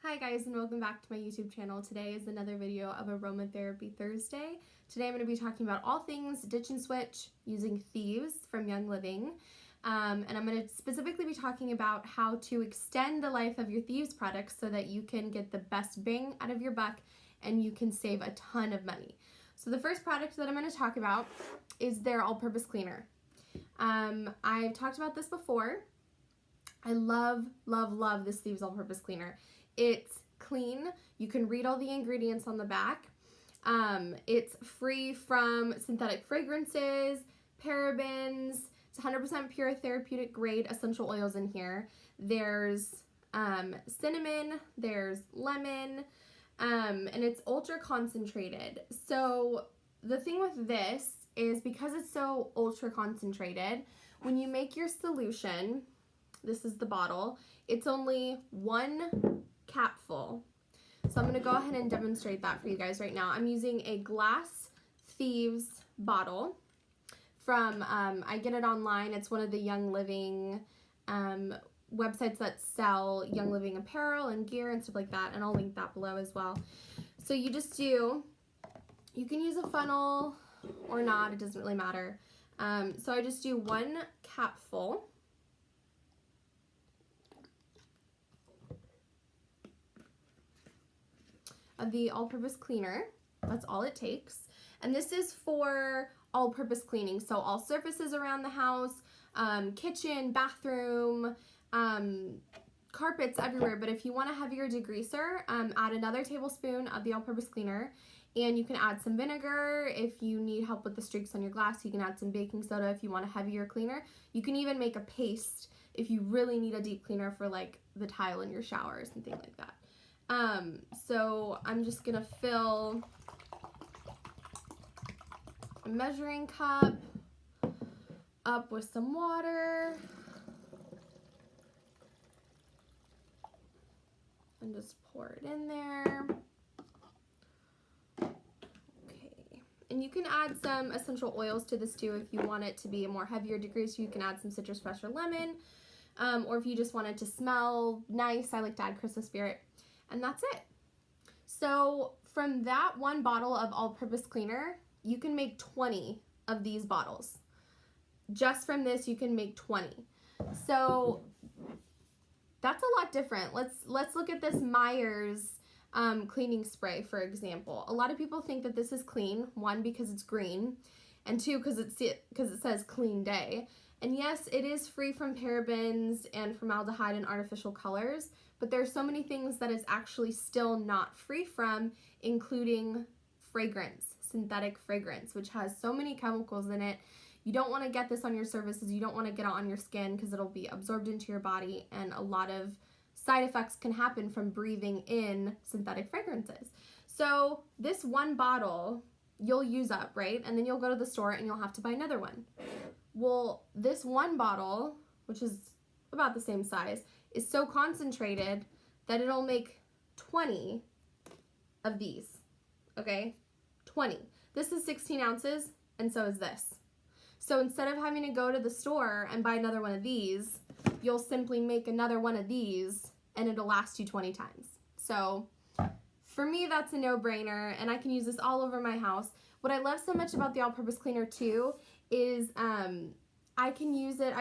Hi guys, and welcome back to my YouTube channel. Today is another video of Aromatherapy Thursday. Today I'm going to be talking about all things ditch and switch using Thieves from Young Living. And I'm going to specifically be talking about how to extend the life of your Thieves products so that you can get the best bang out of your buck and you can save a ton of money. So the first product that I'm going to talk about is their all-purpose cleaner. I've talked about this before. I love this Thieves all-purpose cleaner. It's clean. You can read all the ingredients on the back. It's free from synthetic fragrances, parabens. It's 100% pure therapeutic grade essential oils in here. There's cinnamon, there's lemon, and it's ultra concentrated. So the thing with this is because it's so ultra concentrated, when you make your solution, this is the bottle, it's only 1 capful. So I'm going to go ahead and demonstrate that for you guys right now. I'm using a glass Thieves bottle from, I get it online. It's one of the Young Living websites that sell Young Living apparel and gear and stuff like that, and I'll link that below as well. So you just do, you can use a funnel or not, it doesn't really matter. So I just do 1 capful. Of the all-purpose cleaner. That's all it takes. And this is for all-purpose cleaning, so all surfaces around the house, kitchen, bathroom, carpets everywhere. But if you want a heavier degreaser, add another tablespoon of the all-purpose cleaner, and you can add some vinegar. If you need help with the streaks on your glass, you can add some baking soda if you want a heavier cleaner. You can even make a paste if you really need a deep cleaner for like the tile in your shower or something like that. So I'm just gonna fill a measuring cup up with some water and just pour it in there. Okay, and you can add some essential oils to this too if you want it to be a more heavier degreaser. You can add some citrus fresh or lemon, or if you just want it to smell nice, I like to add Christmas spirit. And that's it. So from that 1 bottle of all-purpose cleaner, you can make 20 of these bottles. Just from this, you can make 20. So that's a lot different. Let's look at this Myers cleaning spray, for example. A lot of people think that this is clean. 1, because it's green, and 2, because it says clean day. And yes, it is free from parabens and formaldehyde and artificial colors, but there's so many things that it's actually still not free from, including fragrance, synthetic fragrance, which has so many chemicals in it. You don't want to get this on your surfaces. You don't want to get it on your skin because it'll be absorbed into your body, and a lot of side effects can happen from breathing in synthetic fragrances. So this 1 bottle you'll use up, right? And then you'll go to the store and you'll have to buy another one. Well, this 1 bottle, which is about the same size, is so concentrated that it'll make 20 of these, okay? 20. This is 16 ounces, and so is this. So instead of having to go to the store and buy another one of these, you'll simply make another one of these, and it'll last you 20 times. So for me, that's a no-brainer, and I can use this all over my house. What I love so much about the all-purpose cleaner too is I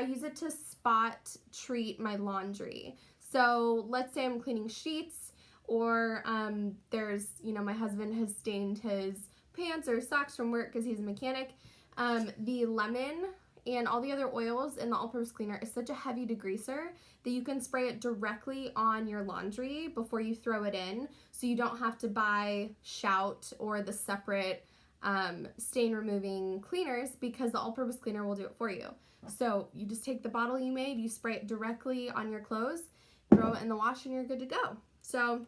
use it to spot treat my laundry. So let's say I'm cleaning sheets, or there's, my husband has stained his pants or socks from work because he's a mechanic. The lemon and all the other oils in the all-purpose cleaner is such a heavy degreaser that you can spray it directly on your laundry before you throw it in, so you don't have to buy Shout or the separate stain removing cleaners, because the all-purpose cleaner will do it for you. So you just take the bottle you made, you spray it directly on your clothes, throw it in the wash, and you're good to go. So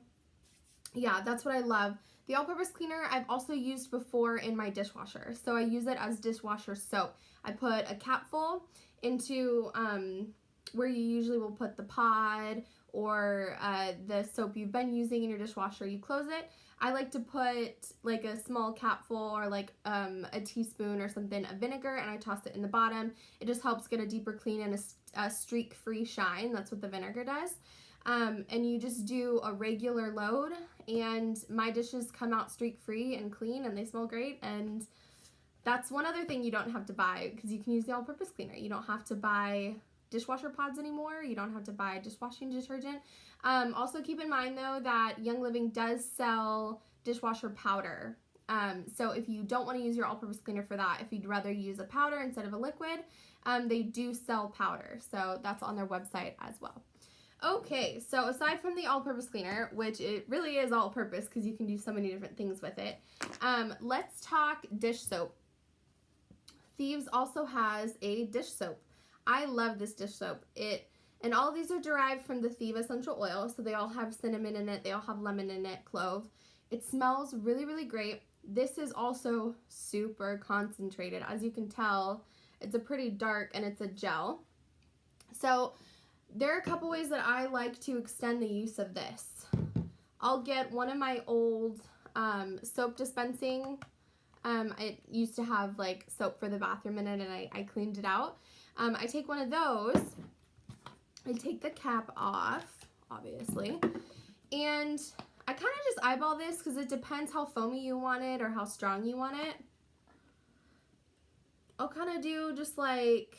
yeah, that's what I love. The all-purpose cleaner I've also used before in my dishwasher. So I use it as dishwasher soap. I put a capful into where you usually will put the pod or the soap you've been using in your dishwasher. You close it. I like to put like a small capful or like a teaspoon or something of vinegar, and I toss it in the bottom. It just helps get a deeper clean and a streak-free shine. That's what the vinegar does. and you just do a regular load, and my dishes come out streak free and clean, and they smell great. And that's one other thing you don't have to buy, because you can use the all-purpose cleaner. You don't have to buy dishwasher pods anymore. You don't have to buy dishwashing detergent. Also keep in mind though that Young Living does sell dishwasher powder. So if you don't want to use your all-purpose cleaner for that, if you'd rather use a powder instead of a liquid, they do sell powder. So that's on their website as well. Okay, so aside from the all-purpose cleaner, which it really is all-purpose because you can do so many different things with it, let's talk dish soap. Thieves also has a dish soap. I love this dish soap. And all these are derived from the Thieves essential oil, so they all have cinnamon in it, they all have lemon in it, clove. It smells really, really great. This is also super concentrated. As you can tell, it's a pretty dark and it's a gel. So there are a couple ways that I like to extend the use of this. I'll get one of my old soap dispensing. It used to have like soap for the bathroom in it, and I cleaned it out. I take one of those, I take the cap off, obviously, and I kind of just eyeball this because it depends how foamy you want it or how strong you want it. I'll kind of do just like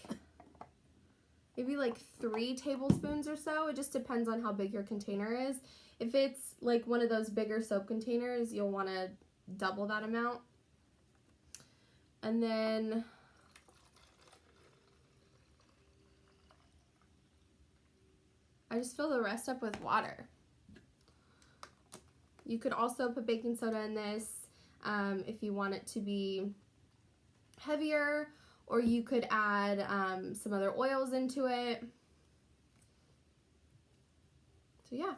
maybe like 3 tablespoons or so. It just depends on how big your container is. If it's like one of those bigger soap containers, you'll want to double that amount. And then I just fill the rest up with water. You could also put baking soda in this if you want it to be heavier, or you could add some other oils into it. So yeah,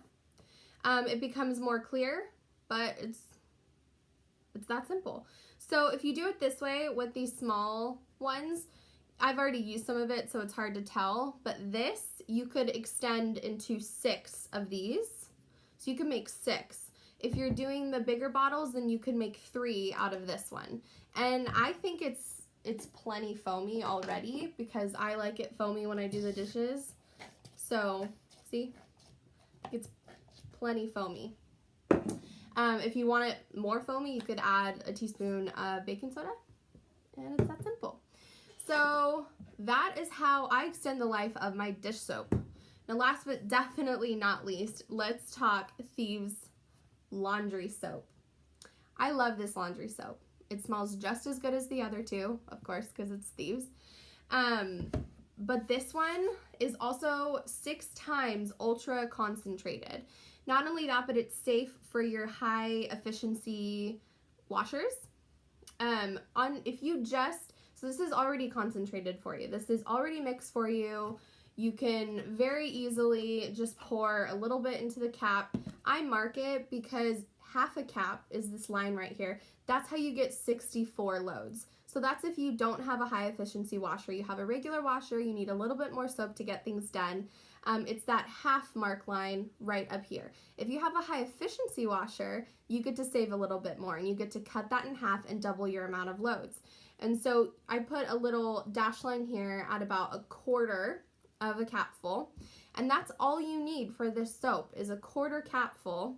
it becomes more clear, but it's that simple. So if you do it this way with these small ones, I've already used some of it, so it's hard to tell, but this you could extend into 6 of these. So you can make 6. If you're doing the bigger bottles, then you could make 3 out of this one. And I think it's plenty foamy already because I like it foamy when I do the dishes. So, see? It's plenty foamy. If you want it more foamy, you could add a teaspoon of baking soda, and it's that simple. So that is how I extend the life of my dish soap. Now last but definitely not least, let's talk Thieves laundry soap. I love this laundry soap. It smells just as good as the other two, of course, because it's Thieves. But this one is also 6 times ultra concentrated. Not only that, but it's safe for your high efficiency washers. So this is already concentrated for you. This is already mixed for you. You can very easily just pour a little bit into the cap. I mark it because half a cap is this line right here. That's how you get 64 loads. So that's if you don't have a high efficiency washer. You have a regular washer, you need a little bit more soap to get things done. It's that half mark line right up here. If you have a high efficiency washer, you get to save a little bit more, and you get to cut that in half and double your amount of loads. And so I put a little dash line here at about 1/4 of a capful, and that's all you need for this soap is 1/4 capful,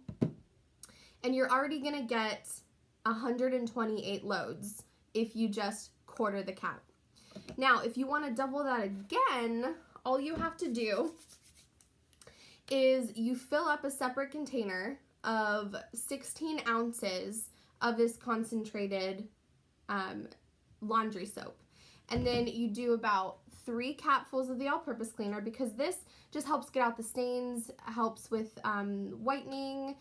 and you're already gonna get 128 loads if you just 1/4 the cap. Now, if you want to double that again, all you have to do is you fill up a separate container of 16 ounces of this concentrated laundry soap. And then you do about 3 capfuls of the all-purpose cleaner, because this just helps get out the stains, helps with whitening,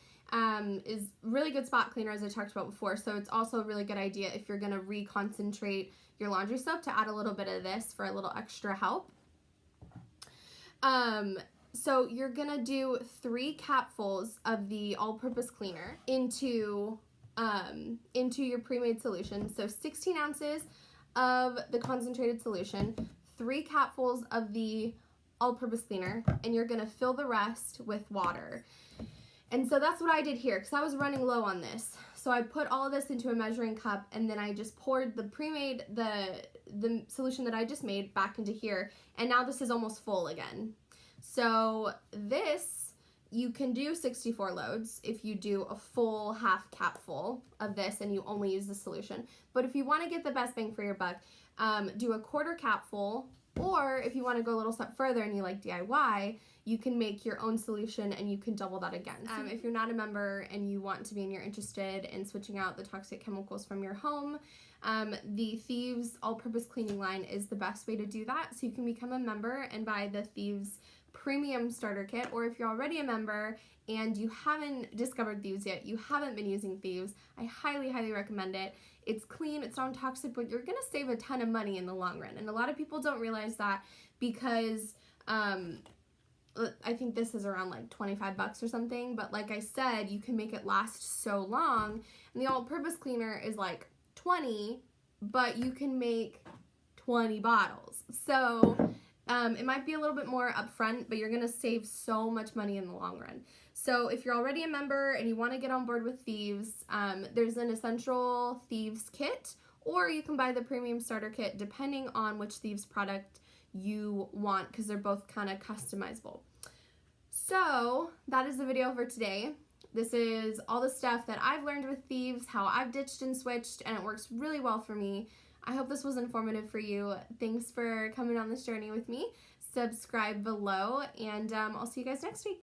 is really good spot cleaner, as I talked about before. So it's also a really good idea if you're going to reconcentrate your laundry soap to add a little bit of this for a little extra help. So you're going to do 3 capfuls of the all-purpose cleaner into your pre-made solution. So 16 ounces of the concentrated solution, 3 capfuls of the all-purpose cleaner, and you're going to fill the rest with water. And so that's what I did here, because I was running low on this. So I put all of this into a measuring cup, and then I just poured the pre-made, the solution that I just made back into here, and now this is almost full again. So this, you can do 64 loads if you do a full half capful of this and you only use the solution. But if you want to get the best bang for your buck, do a quarter capful, or if you want to go a little step further and you like DIY, you can make your own solution and you can double that again. If you're not a member and you want to be and you're interested in switching out the toxic chemicals from your home, the Thieves all-purpose cleaning line is the best way to do that. So you can become a member and buy the Thieves Premium Starter Kit, or if you're already a member and you haven't discovered Thieves yet, you haven't been using Thieves, I highly, highly recommend it. It's clean, it's non-toxic, but you're gonna save a ton of money in the long run. And a lot of people don't realize that because I think this is around like 25 bucks or something, but like I said, you can make it last so long. And the all-purpose cleaner is like 20, but you can make 20 bottles. So it might be a little bit more upfront, but you're gonna save so much money in the long run. So if you're already a member and you want to get on board with Thieves, there's an essential Thieves kit, or you can buy the premium starter kit depending on which Thieves product you want, because they're both kind of customizable. So that is the video for today. This is all the stuff that I've learned with Thieves, how I've ditched and switched, and it works really well for me. I hope this was informative for you. Thanks for coming on this journey with me. Subscribe below, and I'll see you guys next week.